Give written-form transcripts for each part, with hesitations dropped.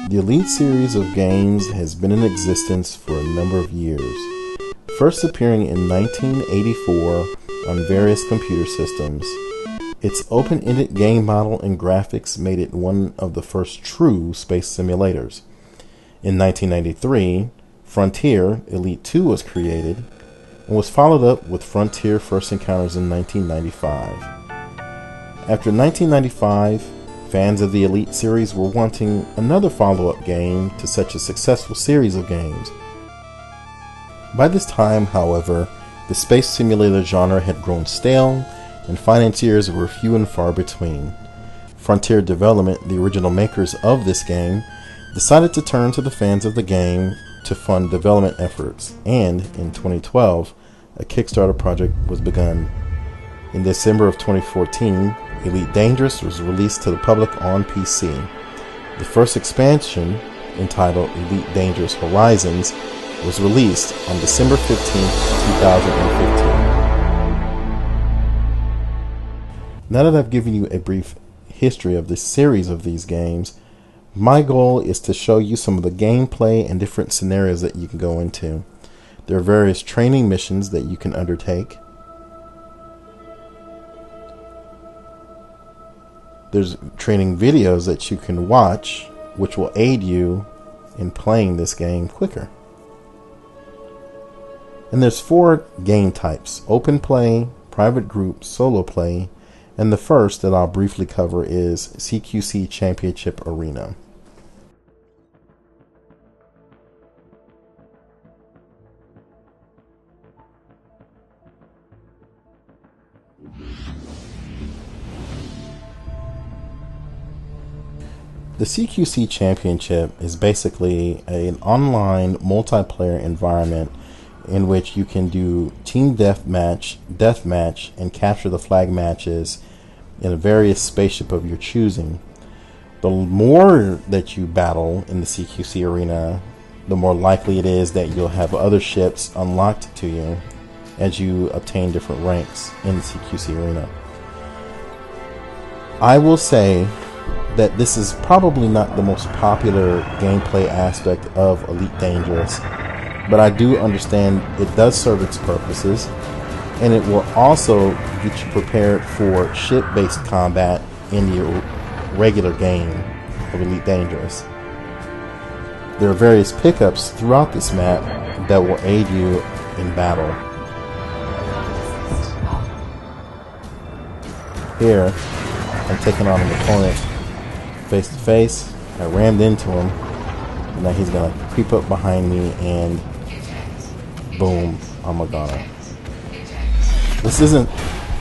The Elite series of games has been in existence for a number of years, first appearing in 1984 on various computer systems. Its open-ended game model and graphics made it one of the first true space simulators. In 1993, Frontier Elite 2 was created and was followed up with Frontier First Encounters in 1995. After 1995, fans of the Elite series were wanting another follow-up game to such a successful series of games. By this time, however, the space simulator genre had grown stale and financiers were few and far between. Frontier Development, the original makers of this game, decided to turn to the fans of the game to fund development efforts, and in 2012, a Kickstarter project was begun. In December of 2014, Elite Dangerous was released to the public on PC. The first expansion, entitled Elite Dangerous Horizons, was released on December 15, 2015. Now that I've given you a brief history of the series of these games, my goal is to show you some of the gameplay and different scenarios that you can go into. There are various training missions that you can undertake. There's training videos that you can watch, which will aid you in playing this game quicker. And there's 4 game types: open play, private group, solo play, and the first that I'll briefly cover is CQC Championship Arena. The CQC Championship is basically an online multiplayer environment in which you can do team deathmatch, and capture the flag matches in a various spaceship of your choosing. The more that you battle in the CQC arena, the more likely it is that you'll have other ships unlocked to you as you obtain different ranks in the CQC arena. I will say that this is probably not the most popular gameplay aspect of Elite Dangerous, but I do understand it does serve its purposes, and it will also get you prepared for ship-based combat in your regular game of Elite Dangerous. There are various pickups throughout this map that will aid you in battle. Here, I'm taking on an opponent face to face. I rammed into him, and now he's gonna creep up behind me and boom, I'm a goner. This isn't,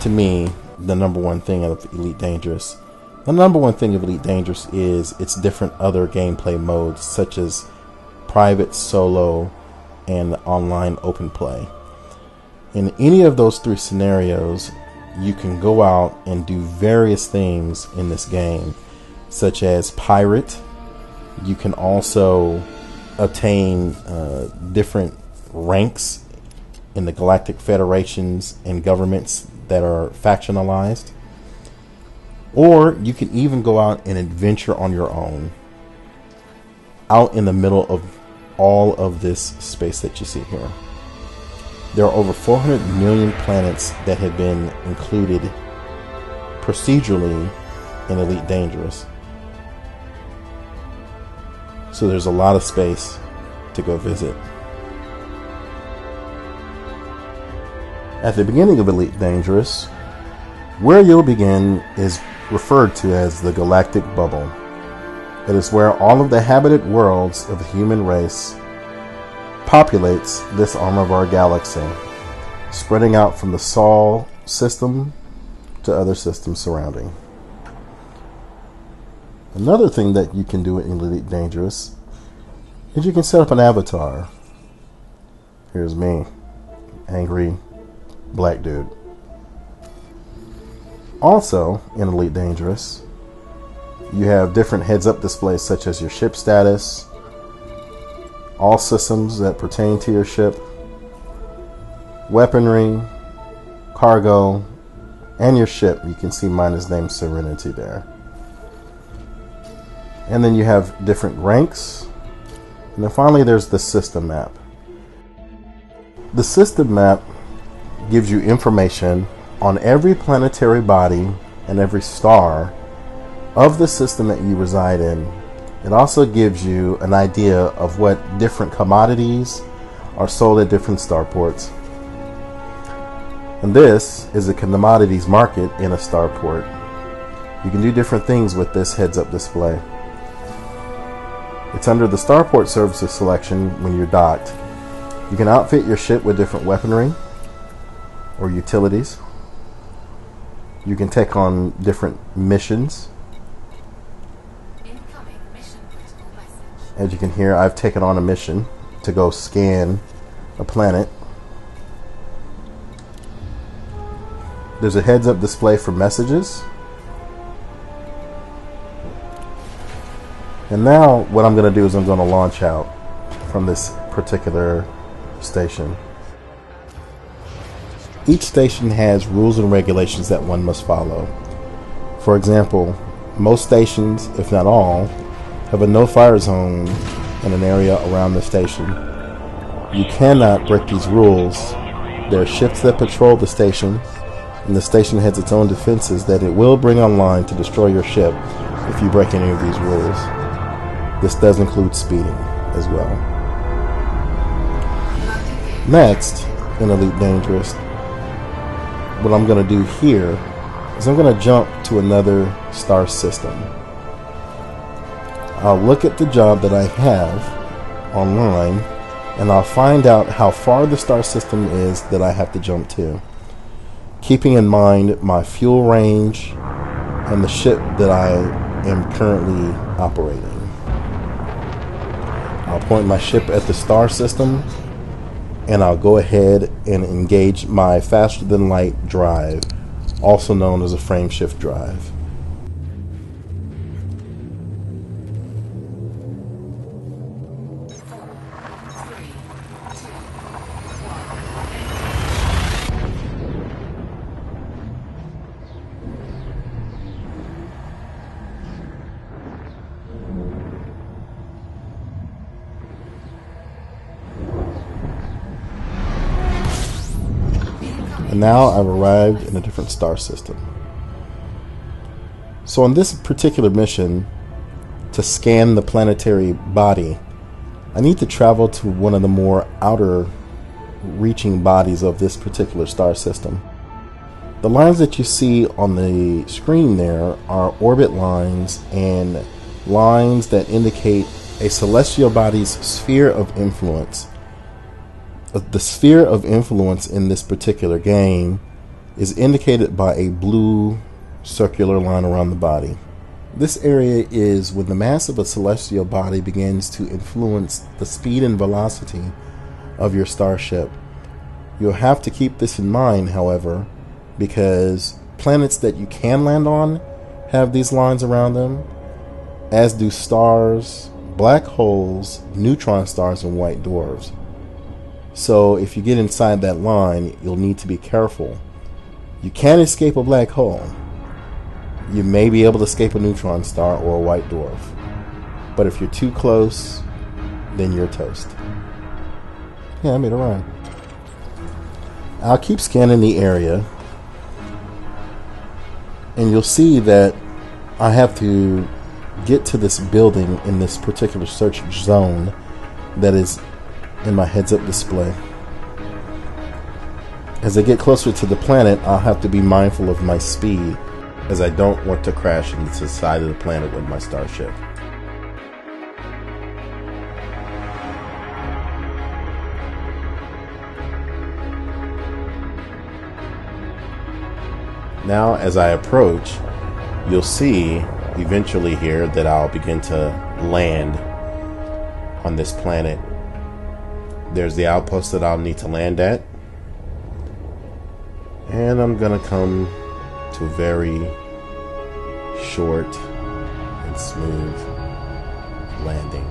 to me, the number one thing of Elite Dangerous. The number one thing of Elite Dangerous is its different other gameplay modes, such as private, solo, and online open play. In any of those 3 scenarios, you can go out and do various things in this game, such as pirate. You can also obtain different ranks in the galactic federations and governments that are factionalized. Or you can even go out and adventure on your own, out in the middle of all of this space that you see here. There are over 400 million planets that have been included procedurally in Elite Dangerous. So there's a lot of space to go visit. At the beginning of Elite Dangerous, where you'll begin is referred to as the Galactic Bubble. It is where all of the habited worlds of the human race populates this arm of our galaxy, spreading out from the Sol system to other systems surrounding. Another thing that you can do in Elite Dangerous is you can set up an avatar. Here's me, angry black dude. Also, in Elite Dangerous, you have different heads-up displays such as your ship status, all systems that pertain to your ship, weaponry, cargo, and your ship. You can see mine is named Serenity there. And then you have different ranks. And then finally there's the system map. The system map gives you information on every planetary body and every star of the system that you reside in. It also gives you an idea of what different commodities are sold at different starports. And this is a commodities market in a starport. You can do different things with this heads-up display. It's under the starport services selection when you're docked. You can outfit your ship with different weaponry or utilities. You can take on different missions. Incoming mission critical message. As you can hear, I've taken on a mission to go scan a planet. There's a heads-up display for messages. And now what I'm going to do is I'm going to launch out from this particular station. Each station has rules and regulations that one must follow. For example, most stations, if not all, have a no-fire zone in an area around the station. You cannot break these rules. There are ships that patrol the station, and the station has its own defenses that it will bring online to destroy your ship if you break any of these rules. This does include speeding as well. Next, in Elite Dangerous, what I'm going to do here is I'm going to jump to another star system. I'll look at the job that I have online, and I'll find out how far the star system is that I have to jump to, keeping in mind my fuel range and the ship that I am currently operating. I'll point my ship at the star system, and I'll go ahead and engage my faster than light drive, also known as a frame shift drive. And now I've arrived in a different star system. So on this particular mission, to scan the planetary body, I need to travel to one of the more outer reaching bodies of this particular star system. The lines that you see on the screen there are orbit lines and lines that indicate a celestial body's sphere of influence. The sphere of influence in this particular game is indicated by a blue circular line around the body. This area is when the mass of a celestial body begins to influence the speed and velocity of your starship. You'll have to keep this in mind, however, because planets that you can land on have these lines around them, as do stars, black holes, neutron stars, and white dwarfs. So if you get inside that line, you'll need to be careful. You can't escape a black hole. You may be able to escape a neutron star or a white dwarf. But if you're too close, then you're toast. Yeah, I made a run. I'll keep scanning the area, and you'll see that I have to get to this building in this particular search zone that is in my heads-up display. As I get closer to the planet, I'll have to be mindful of my speed, as I don't want to crash into the side of the planet with my starship. Now, as I approach, you'll see eventually here that I'll begin to land on this planet. There's the outpost that I'll need to land at, and I'm gonna come to a very short and smooth landing.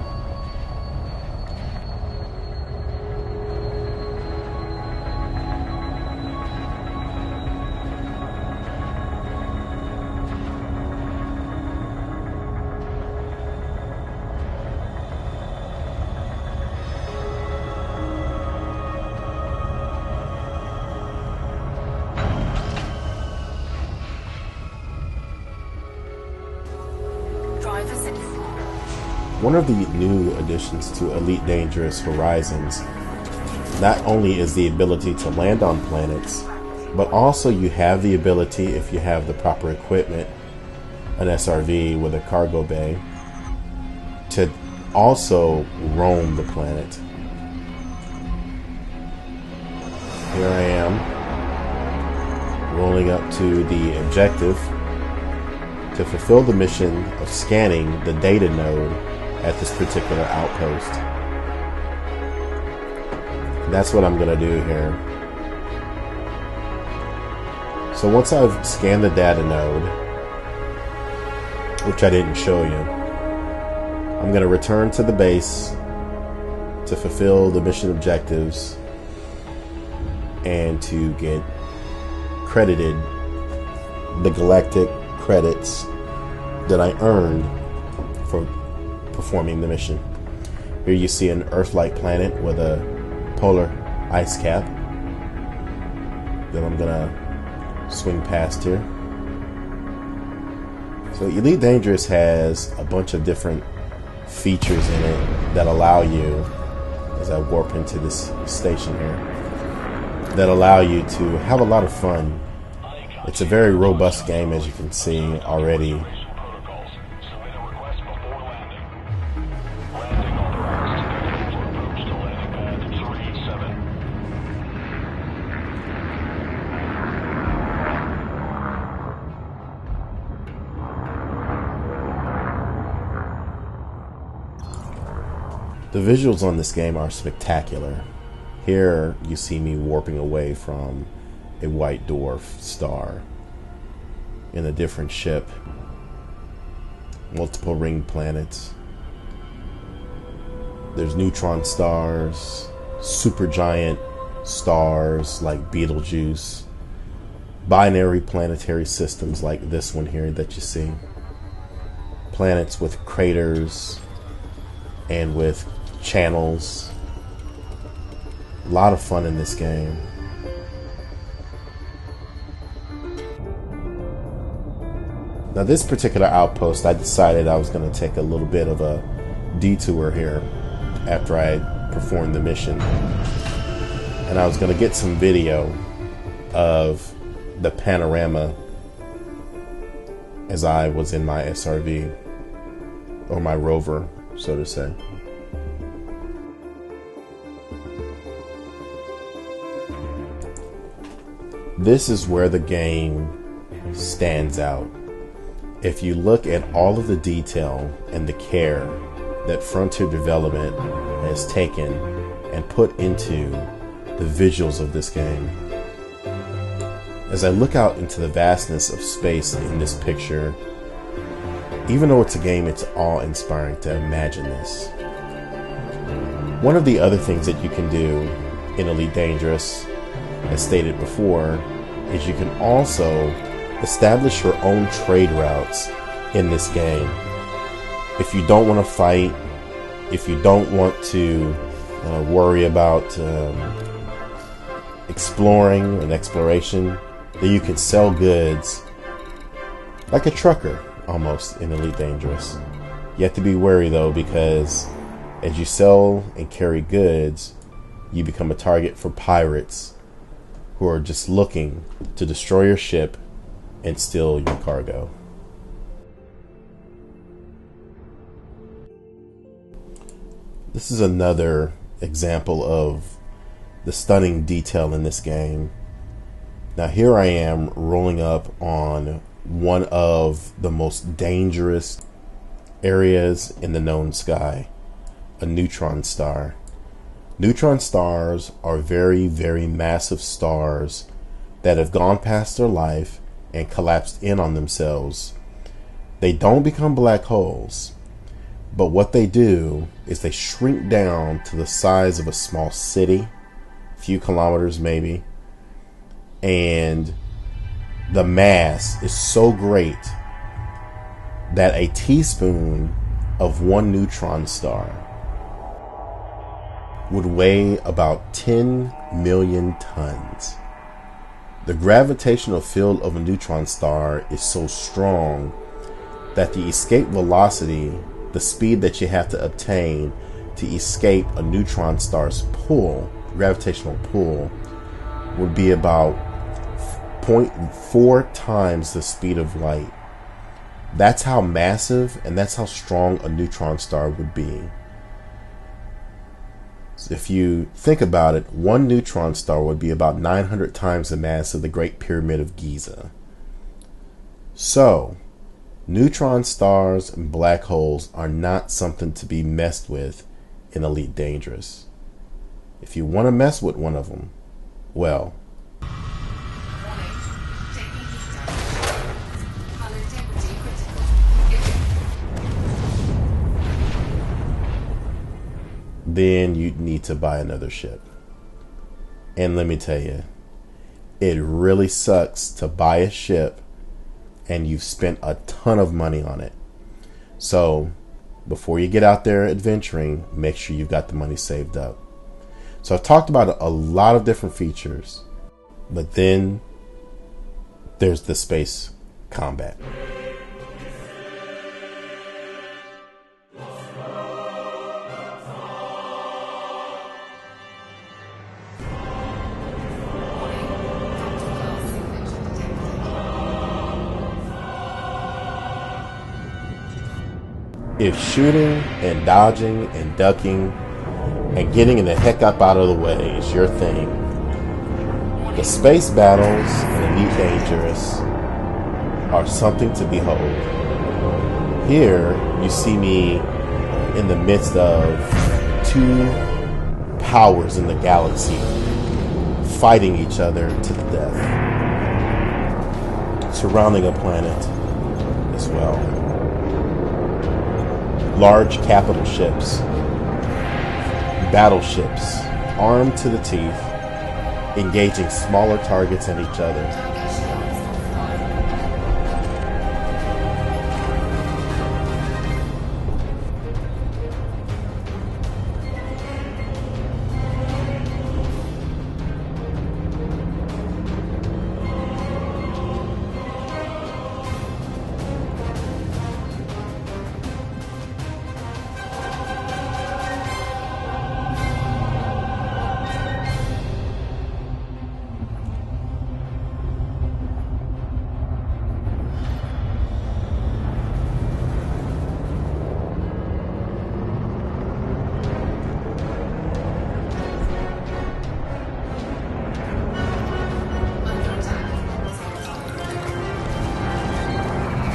One of the new additions to Elite Dangerous Horizons not only is the ability to land on planets, but also you have the ability, if you have the proper equipment, an SRV with a cargo bay, to also roam the planet. Here I am, rolling up to the objective to fulfill the mission of scanning the data node at this particular outpost. That's what I'm going to do here. So once I've scanned the data node, which I didn't show you, I'm going to return to the base to fulfill the mission objectives and to get credited the galactic credits that I earned for performing the mission. Here you see an Earth-like planet with a polar ice cap that I'm gonna swing past here. So Elite Dangerous has a bunch of different features in it that allow you, as I warp into this station here, that allow you to have a lot of fun. It's a very robust game, as you can see already. The visuals on this game are spectacular. Here you see me warping away from a white dwarf star in a different ship. Multiple ring planets. There's neutron stars, supergiant stars like Betelgeuse, binary planetary systems like this one here that you see. Planets with craters and with channels. A lot of fun in this game. Now this particular outpost, I decided I was going to take a little bit of a detour here after I performed the mission. And I was going to get some video of the panorama as I was in my SRV, or my rover, so to say. This is where the game stands out. If you look at all of the detail and the care that Frontier Development has taken and put into the visuals of this game. As I look out into the vastness of space in this picture, even though it's a game, it's awe-inspiring to imagine this. One of the other things that you can do in Elite Dangerous, as stated before, is you can also establish your own trade routes in this game. If you don't want to fight, if you don't want to worry about exploring and exploration, then you can sell goods like a trucker almost in Elite Dangerous. You have to be wary though, because as you sell and carry goods, you become a target for pirates who are just looking to destroy your ship and steal your cargo. This is another example of the stunning detail in this game. Now here I am rolling up on one of the most dangerous areas in the known sky, a neutron star. Neutron stars are very, very massive stars that have gone past their life and collapsed in on themselves. They don't become black holes, but what they do is they shrink down to the size of a small city, a few kilometers maybe, and the mass is so great that a teaspoon of one neutron star would weigh about 10 million tons. The gravitational field of a neutron star is so strong that the escape velocity the speed that you have to obtain to escape a neutron star's pull, gravitational pull, would be about 0.4 times the speed of light. That's how massive and that's how strong a neutron star would be. So if you think about it, one neutron star would be about 900 times the mass of the Great Pyramid of Giza. So, neutron stars and black holes are not something to be messed with in Elite Dangerous. If you want to mess with one of them, well, then you need to buy another ship. And let me tell you, it really sucks to buy a ship and you've spent a ton of money on it. So before you get out there adventuring, make sure you've got the money saved up. So I've talked about a lot of different features, but then there's the space combat. If shooting and dodging and ducking and getting the heck up out of the way is your thing, the space battles in Elite Dangerous are something to behold. Here you see me in the midst of two powers in the galaxy fighting each other to the death, surrounding a planet as well. Large capital ships, battleships, armed to the teeth, engaging smaller targets and each other.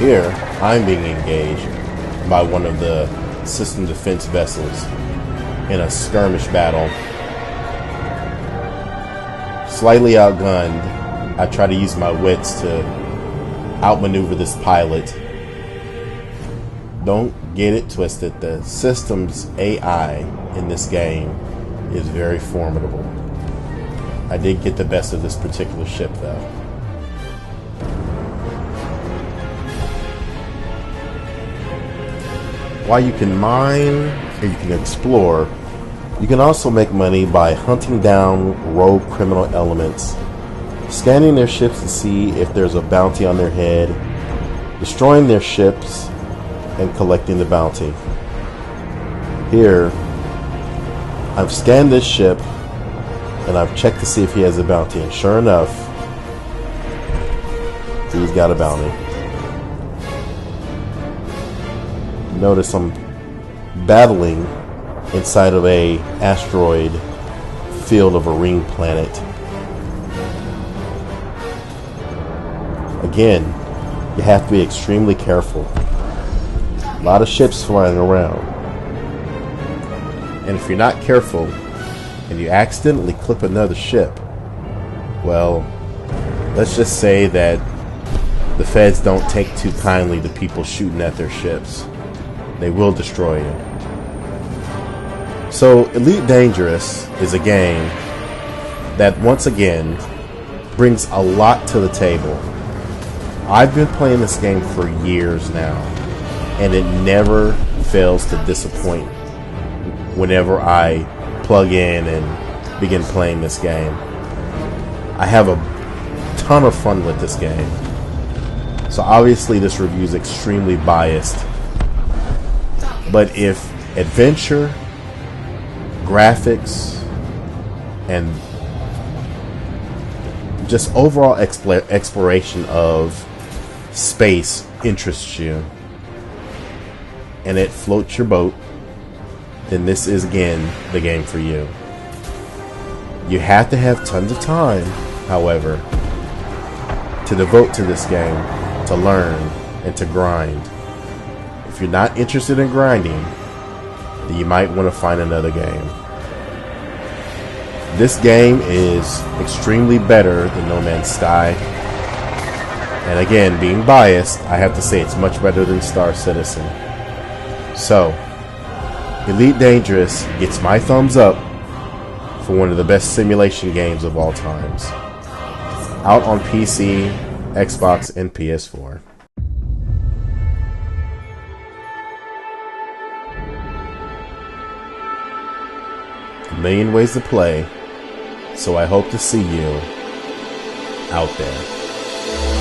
Here, I'm being engaged by one of the system defense vessels in a skirmish battle. Slightly outgunned, I try to use my wits to outmaneuver this pilot. Don't get it twisted, the system's AI in this game is very formidable. I did get the best of this particular ship though. While you can mine or you can explore, you can also make money by hunting down rogue criminal elements, scanning their ships to see if there's a bounty on their head, destroying their ships, and collecting the bounty. Here, I've scanned this ship and I've checked to see if he has a bounty, and sure enough, he's got a bounty. Notice I'm battling inside of a asteroid field of a ring planet. Again, you have to be extremely careful. A lot of ships flying around. And if you're not careful and you accidentally clip another ship, well, let's just say that the feds don't take too kindly to people shooting at their ships. They will destroy you. So Elite Dangerous is a game that once again brings a lot to the table. I've been playing this game for years now, and it never fails to disappoint whenever I plug in and begin playing this game. I have a ton of fun with this game. So obviously this review is extremely biased. But if adventure, graphics, and just overall exploration of space interests you, and it floats your boat, then this is again the game for you. You have to have tons of time, however, to devote to this game, to learn and to grind. If you're not interested in grinding, then you might want to find another game. This game is extremely better than No Man's Sky. And again, being biased, I have to say it's much better than Star Citizen. So, Elite Dangerous gets my thumbs up for one of the best simulation games of all times. Out on PC, Xbox, and PS4. A million ways to play, so I hope to see you out there.